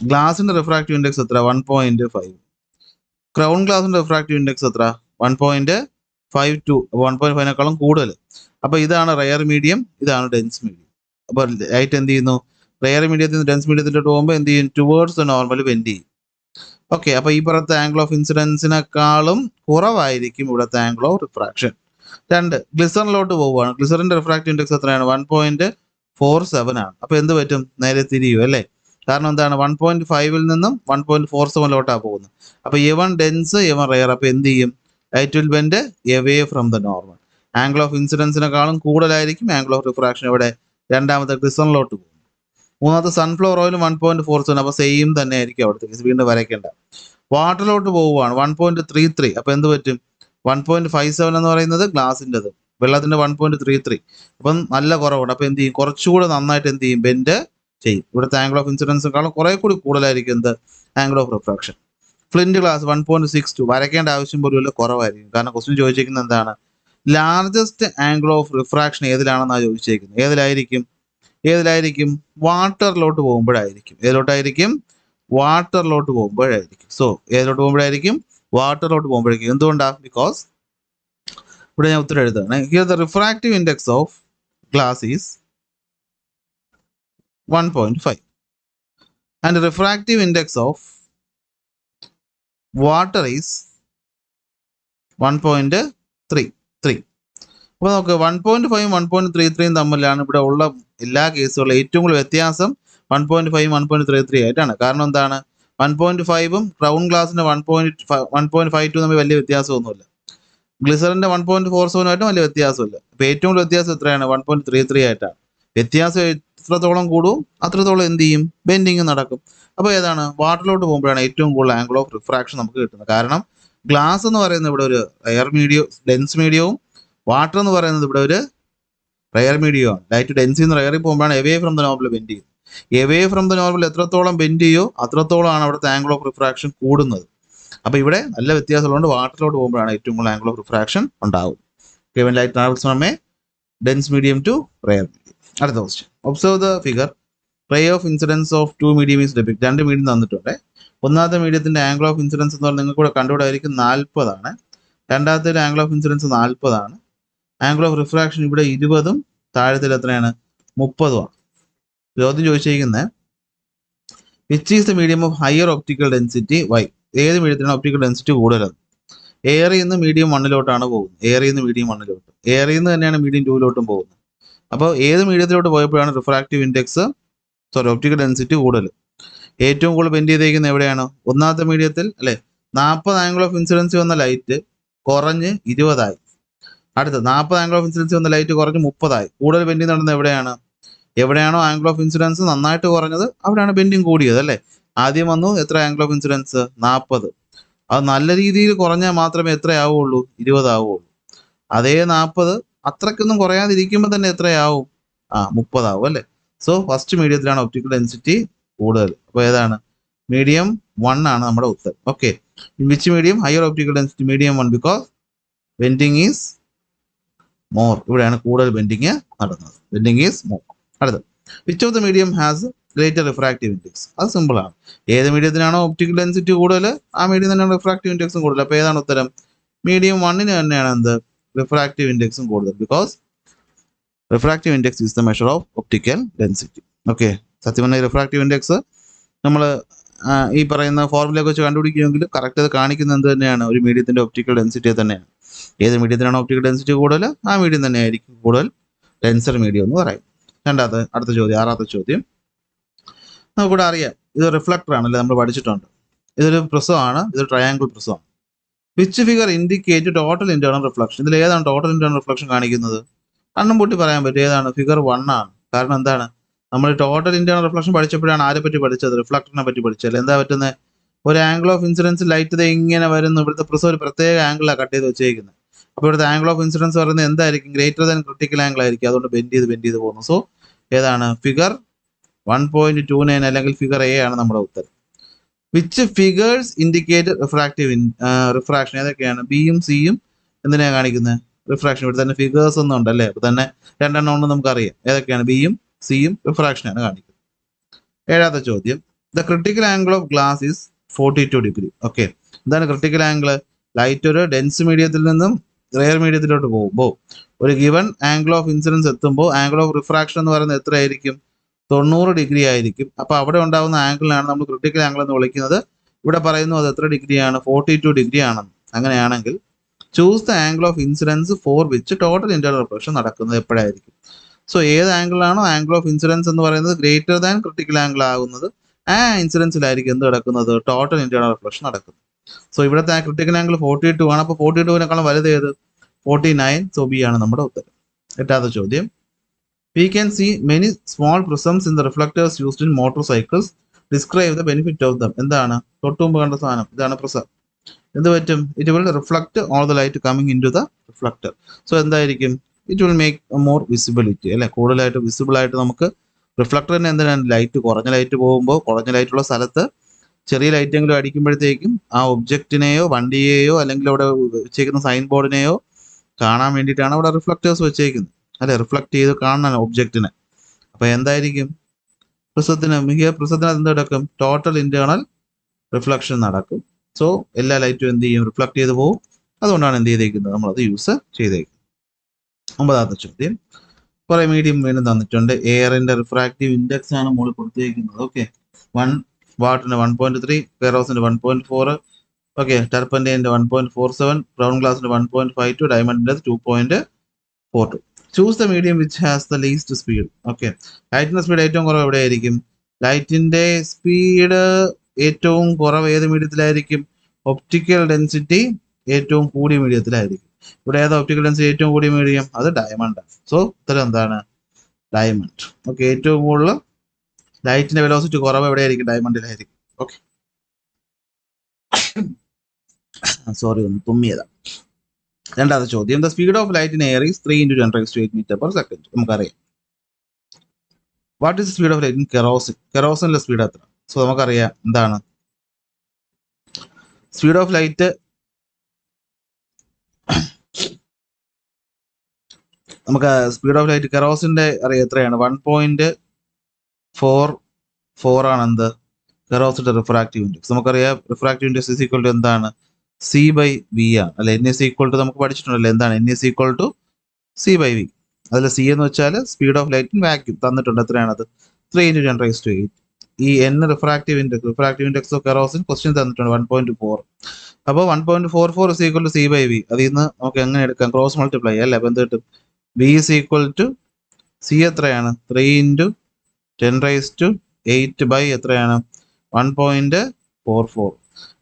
ഗ്ലാസിന്റെ റിഫ്രാക്റ്റീവ് ഇൻഡെക്സ് എത്ര? 1.5. ക്രൗൺ ഗ്ലാസിന്റെ റിഫ്രാക്റ്റീവ് ഇൻഡെക്സ് എത്ര? 1.52. 1.5നേക്കാളും കൂടുതൽ. അപ്പോൾ ഇതാണ് റെയർ മീഡിയം, ഇതാണ് ഡെൻസ് മീഡിയം. അപ്പോൾ ലൈറ്റ് എന്ത് ചെയ്യുന്നു? റെയർ മീഡിയത്തിൽ നിന്ന് ഡെൻസ് മീഡിയത്തിലോട്ട് പോകുമ്പോൾ എന്ത് ചെയ്യും? ടുവേർഡ്സ് ദ നോർമൽ വെൻഡ് ചെയ്യും. ഓക്കെ, അപ്പോൾ ഈ പറഞ്ഞ ആംഗിൾ ഓഫ് ഇൻസിഡൻസിനേക്കാളും കുറവായിരിക്കും ഇവിടുത്തെ ആംഗിൾ ഓഫ് റിഫ്രാക്ഷൻ. രണ്ട്, ഗ്ലിസറിനിലോട്ട് പോവുകയാണ്. ഗ്ലിസറിന്റെ റിഫ്രാക്റ്റീവ് ഇൻഡെക്സ് എത്രയാണ്? 1.47 ആണ്. അപ്പോൾ എന്ത് പറ്റും? നേരെ തിരിയും അല്ലേ. കാരണം എന്താണ്? 1.5 നിന്നും 1.47 പോകുന്നത്. അപ്പോൾ എവൺ ഡെൻസ്, എവൺ റെയർ. അപ്പോൾ എന്ത് ചെയ്യും? Light will bend away from the normal. Angle of ഇൻസിഡൻസിനേക്കാളും കൂടുതലായിരിക്കും ആംഗിൾ ഓഫ് റിഫ്രാക്ഷൻ ഇവിടെ രണ്ടാമത്തെ ഗ്ലിസറിനിലോട്ട് പോകും. മൂന്നാമത്തെ സൺഫ്ലവർ ഓയിലും 1.47. അപ്പോൾ സെയിം തന്നെ ആയിരിക്കും അവിടുത്തെ. വീണ്ടും വരയ്ക്കേണ്ട. വാട്ടറിലോട്ട് പോവുകയാണ് 1.33. അപ്പോൾ എന്ത് പറ്റും? 1.57 എന്ന് പറയുന്നത് ഗ്ലാസിൻ്റെത്, വെള്ളത്തിന്റെ 1.33. അപ്പം നല്ല കുറവുണ്ട്. അപ്പോൾ എന്ത് ചെയ്യും? കുറച്ചുകൂടെ നന്നായിട്ട് എന്ത് ചെയ്യും? ബെൻഡ് ചെയ്യും. ഇവിടുത്തെ ആംഗിൾ ഓഫ് ഇൻസിഡൻസിനേക്കാളും കുറെ കൂടി കൂടുതലായിരിക്കും എന്ത്? Angle of refraction. Flint glass 1.62. വരയ്ക്കേണ്ട ആവശ്യം പോലും ഇല്ല, കുറവായിരിക്കും. കാരണം ക്വസ്റ്റ്യൻ ചോദിച്ചിരിക്കുന്നത് എന്താണ്? ലാർജസ്റ്റ് ആംഗിൾ ഓഫ് റിഫ്രാക്ഷൻ ഏതിലാണെന്നാണ് ചോദിച്ചേക്കുന്നത്. ഏതിലായിരിക്കും? വാട്ടറിലോട്ട് പോകുമ്പോഴായിരിക്കും. ഏതിലോട്ടായിരിക്കും? വാട്ടറിലോട്ട് പോകുമ്പോഴായിരിക്കും. സോ ഏതിലോട്ട് പോകുമ്പോഴായിരിക്കും? വാട്ടറിലോട്ട് പോകുമ്പോഴായിരിക്കും. എന്തുകൊണ്ടാണ്? ബിക്കോസ് ഇവിടെ ഞാൻ ഉത്തരം എഴുതുകയാണ്. Here the refractive index of glass is 1.5 and refractive index of water is 1.33. അപ്പോൾ നമുക്ക് 1.5 1.33 തമ്മിലാണ് ഇവിടെ ഉള്ള എല്ലാ കേസുകളും ഏറ്റവും കൂടുതൽ വ്യത്യാസം 1.5 1.33 ആയിട്ടാണ്. കാരണം എന്താണ്? 1.5ഉം ക്രൗൺ ഗ്ലാസിൻ്റെ 1.52 തമ്മിൽ വലിയ വ്യത്യാസമൊന്നുമില്ല. ഗ്ലിസറിൻ്റെ 1.47 വലിയ വ്യത്യാസമില്ല. ഇപ്പോൾ ഏറ്റവും കൂടുതൽ വ്യത്യാസം എത്രയാണ്? 1.33 ആയിട്ടാണ്. വ്യത്യാസം എത്രത്തോളം കൂടും അത്രത്തോളം എന്ത് ചെയ്യും? ബെൻഡിങ് നടക്കും. അപ്പോൾ ഏതാണ്? വാട്ടറിലോട്ട് പോകുമ്പോഴാണ് ഏറ്റവും കൂടുതൽ ആംഗിൾ ഓഫ് റിഫ്രാക്ഷൻ നമുക്ക് കിട്ടുന്നത്. കാരണം ഗ്ലാസ് എന്ന് പറയുന്നത് ഇവിടെ ഒരു റെയർ മീഡിയം, ഡെൻസ് മീഡിയവും, വാട്ടർ എന്ന് പറയുന്നത് ഇവിടെ ഒരു റെയർ മീഡിയമാണ്. ലൈറ്റ് ഡെൻസിൽ നിന്ന് റെയറിൽ പോകുമ്പോഴാണ് away from the normal bend ചെയ്യുന്നത്. എവേ ഫ്രം ദ നോർമൽ എത്രത്തോളം ബെൻഡ് ചെയ്യോ അത്രത്തോളമാണ് അവിടുത്തെ ആംഗിൾ ഓഫ് റിഫ്രാക്ഷൻ കൂടുന്നത്. അപ്പോൾ ഇവിടെ നല്ല വ്യത്യാസമുള്ളതുകൊണ്ട് വാട്ടറിലോട്ട് പോകുമ്പോഴാണ് ഏറ്റവും കൂടുതൽ ആംഗിൾ ഓഫ് റിഫ്രാക്ഷൻ ഉണ്ടാവും. When light travels from a dense medium to rare medium. അടുത്ത question. Observe the figure. Ray of incidence of 2 medium is depict. 2 medium തന്നിട്ടുണ്ട്. ഒന്നാമത്തെ മീഡിയത്തിൻ്റെ ആംഗിൾ ഓഫ് ഇൻസിഡൻസ് എന്ന് പറഞ്ഞാൽ നിങ്ങൾക്ക് കൂടെ കണ്ടുപിടായിരിക്കും 40 ആണ്. രണ്ടാമത്തെ ആംഗിൾ ഓഫ് ഇൻസിഡൻസ് 40 ആണ്. ആംഗിൾ ഓഫ് റിഫ്രാക്ഷൻ ഇവിടെ 20ഉം താഴത്തിൽ എത്രയാണ്? 30ഉമാണ്. ചോദ്യം ചോദിച്ചിരിക്കുന്നത് which is the medium of higher optical density why? ഏത് മീഡിയത്തിനാണ് ഒപ്റ്റിക്കൽ ഡെൻസിറ്റി കൂടുതൽ? എയറിൽ നിന്ന് മീഡിയം 1ലോട്ടാണ് പോകുന്നത്. എയറിൽ നിന്ന് മീഡിയം 1ലോട്ട്, എയറിൽ നിന്ന് തന്നെയാണ് മീഡിയം 2ലോട്ടും പോകുന്നത്. അപ്പോൾ ഏത് മീഡിയത്തിലോട്ട് പോയപ്പോഴാണ് റിഫ്രാക്റ്റീവ് ഇൻഡെക്സ് ഒപ്റ്റിക്കൽ ഡെൻസിറ്റി കൂടുതൽ? ഏറ്റവും കൂടുതൽ ബെൻഡ് ചെയ്തേക്കുന്നത് എവിടെയാണ്? ഒന്നാമത്തെ മീഡിയത്തിൽ അല്ലേ? 40 ആംഗിൾ ഓഫ് ഇൻസിഡൻസ് വന്ന ലൈറ്റ് കുറഞ്ഞ് 20 ആയി. അടുത്ത 40 ആംഗിൾ ഓഫ് ഇൻസിഡൻസ് വന്ന ലൈറ്റ് കുറഞ്ഞ് 30 ആയി. കൂടുതൽ ബെൻഡിങ് നടന്നത് എവിടെയാണ്? എവിടെയാണോ ആംഗിൾ ഓഫ് ഇൻസിഡൻസ് നന്നായിട്ട് കുറഞ്ഞത് അവിടെയാണ് ബെൻഡിങ് കൂടിയത് അല്ലേ? ആദ്യം വന്നു എത്ര ആംഗിൾ ഓഫ് ഇൻസിഡൻസ്? 40. അത് നല്ല രീതിയിൽ കുറഞ്ഞാൽ മാത്രമേ എത്രയാവുള്ളൂ? 20 ആവുള്ളൂ. അതേ 40 അത്രയ്ക്കൊന്നും കുറയാതിരിക്കുമ്പോൾ തന്നെ എത്രയാവും? 30 ആവും അല്ലേ? സോ ഫസ്റ്റ് മീഡിയത്തിലാണ് ഒപ്റ്റിക്കൽ ഡെൻസിറ്റി കൂടുതൽ. അപ്പോൾ ഏതാണ്? മീഡിയം 1 ആണ് നമ്മുടെ ഉത്തരം. Okay. Which medium? Higher optical density medium 1 because bending is more. ഇവിടെയാണ് കൂടുതൽ ബെൻഡിങ് നടന്നത്. Bending is more. അടുത്തത്. Which of the medium has greater refractive index? അത് സിമ്പിളാണ്. ഏത് മീഡിയത്തിനാണോ ഒപ്റ്റിക്കൽ ഡെൻസിറ്റി കൂടുതൽ ആ മീഡിയം തന്നെയാണ് റിഫ്രാക്റ്റീവ് ഇൻഡെക്സും കൂടുതൽ. അപ്പോൾ ഏതാണ് ഉത്തരം? മീഡിയം 1ന് തന്നെയാണ് എന്ത്? റിഫ്രാക്റ്റീവ് ഇൻഡെക്സും കൂടുതൽ. Because refractive index is the measure of optical density. Okay. സത്യം പറഞ്ഞാൽ റിഫ്രാക്റ്റീവ് ഇൻഡെക്സ് നമ്മൾ ഈ പറയുന്ന ഫോർമുലയൊക്കെ വെച്ച് കണ്ടുപിടിക്കുമെങ്കിൽ കറക്റ്റ് അത് കാണിക്കുന്നത് എന്ത് തന്നെയാണ്? ഒരു മീഡിയത്തിൻ്റെ ഒപ്റ്റിക്കൽ ഡെൻസിറ്റി തന്നെയാണ്. ഏത് മീഡിയത്തിനാണ് ഒപ്റ്റിക്കൽ ഡെൻസിറ്റി കൂടുതൽ ആ മീഡിയം തന്നെയായിരിക്കും കൂടുതൽ ഡെൻസർ മീഡിയം എന്ന് പറയും. അടുത്ത ചോദ്യം, 6ാമത്തെ ചോദ്യം. നമുക്കിവിടെ അറിയാം ഇത് റിഫ്ലക്ടർ ആണല്ലേ, നമ്മൾ പഠിച്ചിട്ടുണ്ട്. ഇതൊരു പ്രിസമാണ്, ഇതൊരു ട്രയാങ്കിൾ പ്രിസമാണ്. Which figure indicate total internal reflection? ഇതിൽ ഏതാണ് ടോട്ടൽ ഇന്റേണൽ റിഫ്ലക്ഷൻ കാണിക്കുന്നത്? കണ്ണും പൂട്ടി പറയാൻ പറ്റും. ഏതാണ്? ഫിഗർ 1 ആണ്. കാരണം എന്താണ്? നമ്മൾ ടോട്ടൽ ഇന്റേണൽ റിഫ്ലക്ഷൻ പഠിച്ചപ്പോഴാണ് ആരെ പറ്റി പഠിച്ചത്? റിഫ്ലക്ടറിനെ പറ്റി പഠിച്ചത്. എന്താ പറ്റുന്നത്? ഒരു ആംഗിൾ ഓഫ് ഇൻസിഡൻസ് ലൈറ്റ് ഇങ്ങനെ വരുന്നു. ഇവിടുത്തെ പ്രിസം ഒരു പ്രത്യേക ആംഗിളാണ് കട്ട് ചെയ്ത് വെച്ചേക്കുന്നത്. അപ്പോൾ ഇവിടുത്തെ ആംഗിൾ ഓഫ് ഇൻസിഡൻസ് പറയുന്നത് എന്തായിരിക്കും? ഗ്രേറ്റർ ദാൻ ക്രിട്ടിക്കൽ ആംഗിൾ ആയിരിക്കും. അതുകൊണ്ട് ബെൻഡ് ചെയ്ത് പോകുന്നു. സോ ഏതാണ്? ഫിഗർ 1.29 അല്ലെങ്കിൽ ഫിഗർ എ ആണ് നമ്മുടെ ഉത്തരം. Which figures indicate refraction? ഏതൊക്കെയാണ്? ബിയും സിയും എന്തിനാണ് കാണിക്കുന്നത്? റിഫ്രാക്ഷൻ. ഇവിടെ തന്നെ ഫിഗേഴ്സ് ഒന്നും ഉണ്ടല്ലേ? അപ്പോൾ തന്നെ 2 എണ്ണം ഉണ്ട് നമുക്കറിയാം. ഏതൊക്കെയാണ്? ബിയും സിയും റിഫ്രാക്ഷനാണ് കാണിക്കുന്നത്. 7ാമത്തെ ചോദ്യം. The critical angle of glass is 42 degree. Okay. എന്താണ് ക്രിട്ടിക്കൽ ആംഗിൾ? ലൈറ്റ് ഒരു ഡെൻസ് മീഡിയത്തിൽ നിന്നും റെയർ മീഡിയത്തിലോട്ട് പോകുമ്പോൾ ഒരു ഗിവൺ ആംഗിൾ ഓഫ് ഇൻസിഡൻസ് എത്തുമ്പോൾ ആംഗിൾ ഓഫ് റിഫ്രാക്ഷൻ എന്ന് പറയുന്നത് എത്രയായിരിക്കും? 90 ഡിഗ്രി ആയിരിക്കും. അപ്പോൾ അവിടെ ഉണ്ടാകുന്ന ആംഗിളിനാണ് നമ്മൾ ക്രിട്ടിക്കൽ ആംഗിൾ എന്ന് വിളിക്കുന്നത്. ഇവിടെ പറയുന്നു അത് എത്ര ഡിഗ്രിയാണ്? 42 ഡിഗ്രി ആണെന്ന്. അങ്ങനെയാണെങ്കിൽ choose the angle of incidence for which total internal reflection നടക്കുന്നത് എപ്പോഴായിരിക്കും? സോ ഏത് ആംഗിളാണോ ആംഗിൾ ഓഫ് ഇൻസിഡൻസ് എന്ന് പറയുന്നത് ഗ്രേറ്റർ ദാൻ ക്രിട്ടിക്കൽ ആംഗിൾ ആകുന്നത് ആ ഇൻസിഡൻസിലായിരിക്കും എന്ത് നടക്കുന്നത്? ടോട്ടൽ ഇന്റേണൽ റിഫ്ലക്ഷൻ നടക്കുന്നത്. സോ ഇവിടുത്തെ ആ ക്രിട്ടിക്കൽ ആംഗിൾ 42 ആണ്. അപ്പോൾ 42വിനേക്കാളും വലുത് ഏത്? 49. സോ ബി ആണ് നമ്മുടെ ഉത്തരം. 8ാമത്തെ ചോദ്യം. We can see many small prisms in the reflectors used in motorcycles. Describe the benefit of them. എന്താണ്? തൊട്ടുമുമ്പ് കണ്ട സാധനം ഇതാണ് പ്രിസം. എന്ത് പറ്റും? It will reflect all the light coming into the reflector. So എന്തായിരിക്കും? It will make more visibility അല്ലെ? കൂടുതലായിട്ട് വിസിബിൾ ആയിട്ട് നമുക്ക് റിഫ്ലക്ടറിന് എന്തിനാണ്? ലൈറ്റ് കുറഞ്ഞ ലൈറ്റ് പോകുമ്പോൾ കുറഞ്ഞ ലൈറ്റുള്ള സ്ഥലത്ത് ചെറിയ ലൈറ്റെങ്കിലും അടിക്കുമ്പോഴത്തേക്കും ആ ഒബ്ജക്റ്റിനെയോ വണ്ടിയെയോ അല്ലെങ്കിൽ അവിടെ വെച്ചേക്കുന്ന സൈൻ ബോർഡിനെയോ കാണാൻ വേണ്ടിയിട്ടാണ് അവിടെ റിഫ്ലക്ടേഴ്സ് വെച്ചേക്കുന്നത് അല്ലെ? റിഫ്ലക്ട് ചെയ്ത് കാണണം ഒബ്ജക്റ്റിനെ. അപ്പോൾ എന്തായിരിക്കും? പ്രിസത്തിന് എന്ത് നടക്കും? ടോട്ടൽ ഇന്റേണൽ റിഫ്ലക്ഷൻ നടക്കും. സോ എല്ലാ ലൈറ്റും എന്ത് ചെയ്യും? റിഫ്ലക്ട് ചെയ്ത് പോകും. അതുകൊണ്ടാണ് എന്ത് ചെയ്തേക്കുന്നത്? നമ്മളത് യൂസ് ചെയ്തേക്കുന്നത്. 9ാമത്തെ ചോദ്യം. കുറെ മീഡിയം വീണ്ടും തന്നിട്ടുണ്ട്. എയറിന്റെ റിഫ്രാക്റ്റീവ് ഇൻഡെക്സ് ആണ് മുകളിൽ കൊടുത്തിരിക്കുന്നത്. ഓക്കെ, 1 വാട്ടിന് 1.3, കെറോസിന് 1.4, ഓക്കെ, ടർപ്പന്റൈൻ്റെ 1.47, ബ്രൗൺ ഗ്ലാസിന്റെ 1.52, ഡയമണ്ടിന്റെ 2.42. Choose the medium which has the least speed. Okay, ലൈറ്റിന്റെ സ്പീഡ് ഏറ്റവും കുറവ് എവിടെയായിരിക്കും? ലൈറ്റിന്റെ സ്പീഡ് ഏറ്റവും കുറവ് ഏത് മീഡിയത്തിലായിരിക്കും? ഒപ്റ്റിക്കൽ ഡെൻസിറ്റി ഏറ്റവും കൂടിയ മീഡിയത്തിലായിരിക്കും. ഇവിടെ ഏതാ ഒപ്റ്റിക്കൽ ഡെൻസിറ്റി ഏറ്റവും കൂടിയ മീഡിയം? അത് ഡയമണ്ട് ആണ്. സോ ഉത്തരം എന്താണ്? ഡയമണ്ട്. ഓക്കെ, ഏറ്റവും കൂടുതൽ ലൈറ്റിന്റെ വെലോസിറ്റി കുറവ് എവിടെയായിരിക്കും? ഡയമണ്ടിലായിരിക്കും. ഓക്കെ, സോറി, ഒന്ന് തുമ്മിയതാ. 2ാമത്തെ ചോദ്യം. The speed of light in air is 3 × 10⁸ metre per second. നമുക്കറിയാം. What is speed of light in kerosene? കെറോസിനിലെ സ്പീഡ് എത്ര? സോ നമുക്കറിയാം എന്താണ് സ്പീഡ് ഓഫ് ലൈറ്റ്. നമുക്ക് സ്പീഡ് ഓഫ് ലൈറ്റ് കെറോസിന്റെ അറിയാം എത്രയാണ്? 1.44 ആണ് എന്ത്? കെറോസിന്റെ റിഫ്രാക്റ്റീവ് ഇൻഡെക്സ്. നമുക്കറിയാം refractive index is equal to എന്താണ്? C/V ആണ് അല്ലെ? N is equal to നമുക്ക് പഠിച്ചിട്ടുണ്ടല്ലോ എന്താണ്? N is equal to C/V. അതിൽ C എന്ന് വെച്ചാൽ speed of light in vacuum തന്നിട്ടുണ്ട്. എത്രയാണത്? 3 × 10⁸. ഈ N refractive index of kerosene question തന്നിട്ടുണ്ട് 1.4. അപ്പോൾ 1.44 is equal to C/V. അതിൽ നിന്ന് നമുക്ക് എങ്ങനെ എടുക്കാം? ക്രോസ് മൾട്ടിപ്ലൈ അല്ലേ? അപ്പോൾ എന്ത് കിട്ടും? V is equal to C എത്രയാണ്? 3 × 10⁸ എത്രയാണ്? 1.44.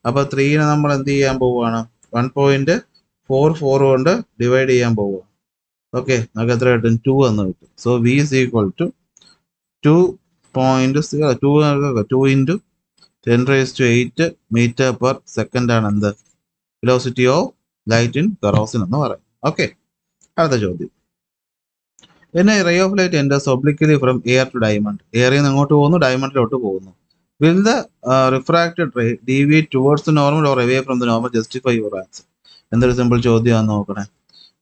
അപ്പോൾ 3നെ നമ്മൾ എന്ത് ചെയ്യാൻ പോവുകയാണ്? 1.44 കൊണ്ട് ഡിവൈഡ് ചെയ്യാൻ പോവുക. ഓക്കെ, നമുക്ക് എത്ര കിട്ടും? 2 എന്ന് കിട്ടും. So V is equal to 2 × 10⁸ metre per second ആണ് എന്ത്? Velocity of light in kerosene എന്ന് പറയും. ഓക്കെ, അടുത്ത ചോദ്യം. പിന്നെ ray of light enters obliquely from air to diamond. എയറിൽ നിന്ന് എങ്ങോട്ട് പോകുന്നു? ഡയമണ്ടിലോട്ട് പോകുന്നു. Will the refracted ray deviate towards the normal or away from the normal? Justify your answer. എന്തൊരു സിമ്പിൾ ചോദ്യമാണെന്ന് നോക്കണേ.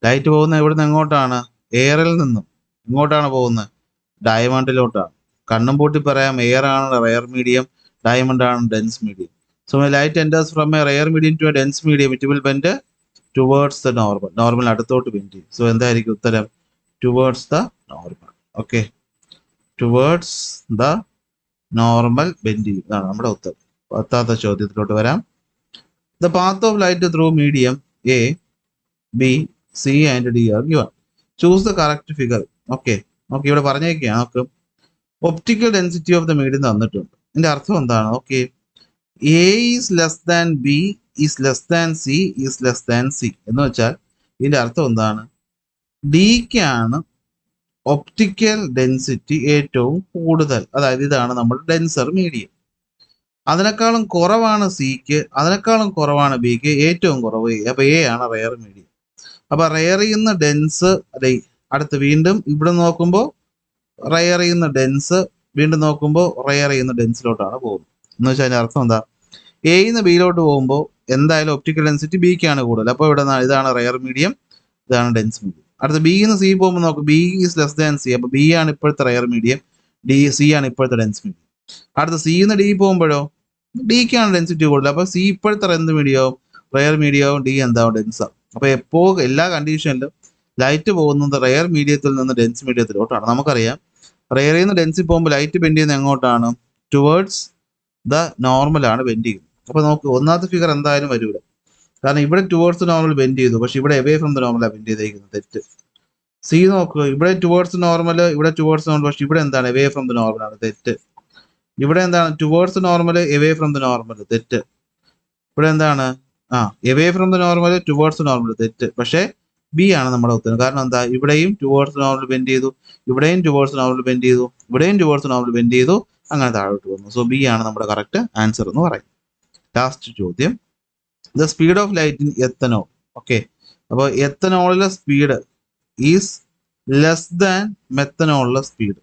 ലൈറ്റ് പോകുന്നത് എവിടെ നിന്ന് എങ്ങോട്ടാണ്? എയറിൽ നിന്നും ഇങ്ങോട്ടാണ് പോകുന്നത്? ഡയമണ്ടിലോട്ടാണ്. കണ്ണും പൂട്ടി പറയാം, എയർ ആണ് റെയർ മീഡിയം, ഡയമണ്ട് ആണ് dense medium. So light enters from a rare medium to a dense medium. It will bend towards the normal. Normal അടുത്തോട്ട് ബെൻഡ് ചെയ്യും. സോ എന്തായിരിക്കും ഉത്തരം? Towards the normal. Okay, towards the normal bend ചെയ്യും. ഇതാണ് നമ്മുടെ ഉത്തരം. 10ാമത്തെ ചോദ്യത്തിലോട്ട് വരാം. The path of light through medium A, B, C and D are given. Choose the correct figure. Okay, നോക്കി ഇവിടെ പറഞ്ഞേക്കുകയാണ്. നമുക്ക് optical density of the medium തന്നിട്ടുണ്ട്. ഇതിന്റെ അർത്ഥം എന്താണ്? Okay, A is less than B is less than C is less than C എന്ന് വെച്ചാൽ ഇതിന്റെ അർത്ഥം എന്താണ്? ഡിക്കാണ് ഒപ്റ്റിക്കൽ ഡെൻസിറ്റി ഏറ്റവും കൂടുതൽ. അതായത് ഇതാണ് നമ്മുടെ ഡെൻസർ മീഡിയം. അതിനേക്കാളും കുറവാണ് സിക്ക്, അതിനേക്കാളും കുറവാണ് ബിക്ക്, ഏറ്റവും കുറവ് എ. അപ്പോൾ എ ആണ് റെയർ മീഡിയം. അപ്പോൾ റെയർ ചെയ്യുന്ന ഡെൻസ് അടുത്ത് വീണ്ടും ഇവിടെ നോക്കുമ്പോൾ റെയർ ചെയ്യുന്ന ഡെൻസ്, വീണ്ടും നോക്കുമ്പോൾ റെയർ ചെയ്യുന്ന ഡെൻസിലോട്ടാണ് പോകുന്നത്. എന്ന് വെച്ചാൽ അതിൻ്റെ അർത്ഥം എന്താ? എയിൽ നിന്ന് ബിയിലോട്ട് പോകുമ്പോൾ എന്തായാലും ഒപ്റ്റിക്കൽ ഡെൻസിറ്റി ബിക്കാണ് കൂടുതൽ. അപ്പോൾ ഇവിടെ ഇതാണ് റെയർ മീഡിയം, ഇതാണ് ഡെൻസ് മീഡിയം. അടുത്ത ബിയിൽ നിന്ന് സി പോകുമ്പോൾ നോക്കും, B is less than C. അപ്പോൾ ബി ആണ് ഇപ്പോഴത്തെ റെയർ മീഡിയം, സി ആണ് ഇപ്പോഴത്തെ ഡെൻസ് മീഡിയം. അടുത്ത സിയിൽ നിന്ന് ഡി പോകുമ്പോഴോ ഡിക്കാണ് ഡെൻസിറ്റി കൂടുതൽ. അപ്പോൾ സി ഇപ്പോഴത്തെ എന്ത് മീഡിയവും റെയർ മീഡിയവും, ഡി എന്താവും ഡെൻസാവും. അപ്പോൾ എപ്പോൾ എല്ലാ കണ്ടീഷനിലും ലൈറ്റ് പോകുന്നത് റെയർ മീഡിയത്തിൽ നിന്ന് ഡെൻസ് മീഡിയത്തിലോട്ടാണ്. നമുക്കറിയാം റെയറിൽ നിന്ന് ഡെൻസിൽ പോകുമ്പോൾ ലൈറ്റ് ബെൻഡ് ചെയ്യുന്നത് എങ്ങോട്ടാണ്? ടുവേർഡ്സ് ദ നോർമലാണ് ബെൻഡ് ചെയ്യുന്നത്. അപ്പോൾ നമുക്ക് ഒന്നാമത്തെ ഫിഗർ എന്തായാലും വരും ഇവിടെ. കാരണം ഇവിടെ ടുവേർഡ്സ് നോർമൽ ബെൻഡ് ചെയ്തു, പക്ഷെ ഇവിടെ എവേ ഫ്രം ദ നോർമലാണ് ബെൻഡ് ചെയ്തേക്കുന്നത്. തെറ്റ്. സി നോക്കുക, ഇവിടെ ടുവേർഡ്സ് നോർമൽ, ഇവിടെ ടുവേർഡ്സ് നോർമൽ, പക്ഷെ ഇവിടെ എന്താണ്? എവേ ഫ്രം ദ നോർമലാണ്. തെറ്റ്. ഇവിടെ എന്താണ്? Towards normal, away from the normal. തെറ്റ്. ഇവിടെ എന്താണ്? Away from the normal, towards normal. തെറ്റ്. പക്ഷേ ബി ആണ് നമ്മുടെ ഉത്തരം. കാരണം എന്താ? ഇവിടെയും ടുവേർഡ്സ് നോർമൽ ബെൻഡ് ചെയ്തു, ഇവിടെയും ടുവേർഡ്സ് നോർമൽ ബെൻഡ് ചെയ്തു, ഇവിടെയും ടുവേർഡ്സ് നോർമൽ ബെൻഡ് ചെയ്തു, അങ്ങനെ താഴോട്ട് വന്നു. സോ ബി ആണ് നമ്മുടെ കറക്റ്റ് ആൻസർ എന്ന് പറയും. ലാസ്റ്റ് ചോദ്യം. The speed of light in ethanol. Okay, അപ്പോൾ എത്തനോളിലെ സ്പീഡ് ഈസ് ലെസ് ദാൻ മെത്തനോളിലെ സ്പീഡ്.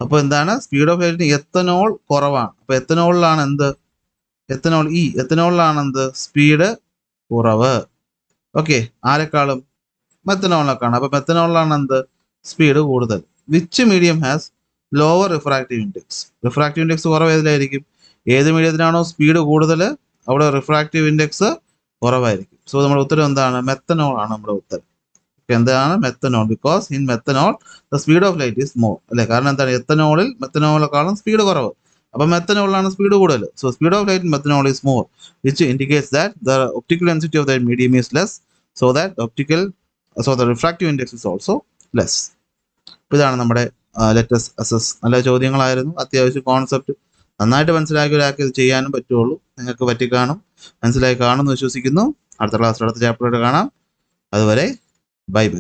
അപ്പോൾ എന്താണ്? സ്പീഡ് ഓഫ് ലൈറ്റിന് എത്തനോൾ കുറവാണ്. അപ്പോൾ എത്തനോളിലാണ് എന്ത്? എത്തനോളിലാണ് എന്ത്? സ്പീഡ് കുറവ്. ഓക്കെ, ആരെക്കാളും? മെത്തനോളിനെക്കാണ്. അപ്പോൾ മെത്തനോളിലാണ് എന്ത്? സ്പീഡ് കൂടുതൽ. Which medium has lower refractive index. Refractive index കുറവ് ഏതിലായിരിക്കും? ഏത് മീഡിയത്തിനാണോ സ്പീഡ് കൂടുതൽ അവിടെ റിഫ്രാക്റ്റീവ് ഇൻഡെക്സ് കുറവായിരിക്കും. സോ നമ്മുടെ ഉത്തരം എന്താണ്? മെത്തനോൾ ആണ് നമ്മുടെ ഉത്തരം. എന്താണ്? Methanol. Because in methanol the speed of light is more. അല്ലെ? കാരണം എന്താണ്? എത്തനോളിൽ മെത്തനോളെക്കാളും സ്പീഡ് കുറവ്. അപ്പം മെത്തനോളിലാണ് സ്പീഡ് കൂടുതൽ. So speed of light in methanol is more, which indicates that the optical density of the medium is less. So the refractive index is also less. ഇതാണ് നമ്മുടെ let's assess. നല്ല ചോദ്യങ്ങളായിരുന്നു. അത്യാവശ്യം കോൺസെപ്റ്റ് നന്നായിട്ട് മനസ്സിലാക്കി ഒരാൾക്ക് ഇത് ചെയ്യാനും പറ്റുള്ളൂ. നിങ്ങൾക്ക് പറ്റിക്കാണും, മനസ്സിലാക്കി കാണുമെന്ന് വിശ്വസിക്കുന്നു. അടുത്ത ക്ലാസ്സിൽ അടുത്ത ചാപ്റ്ററോട് കാണാം. അതുവരെ ബൈ ബൈ.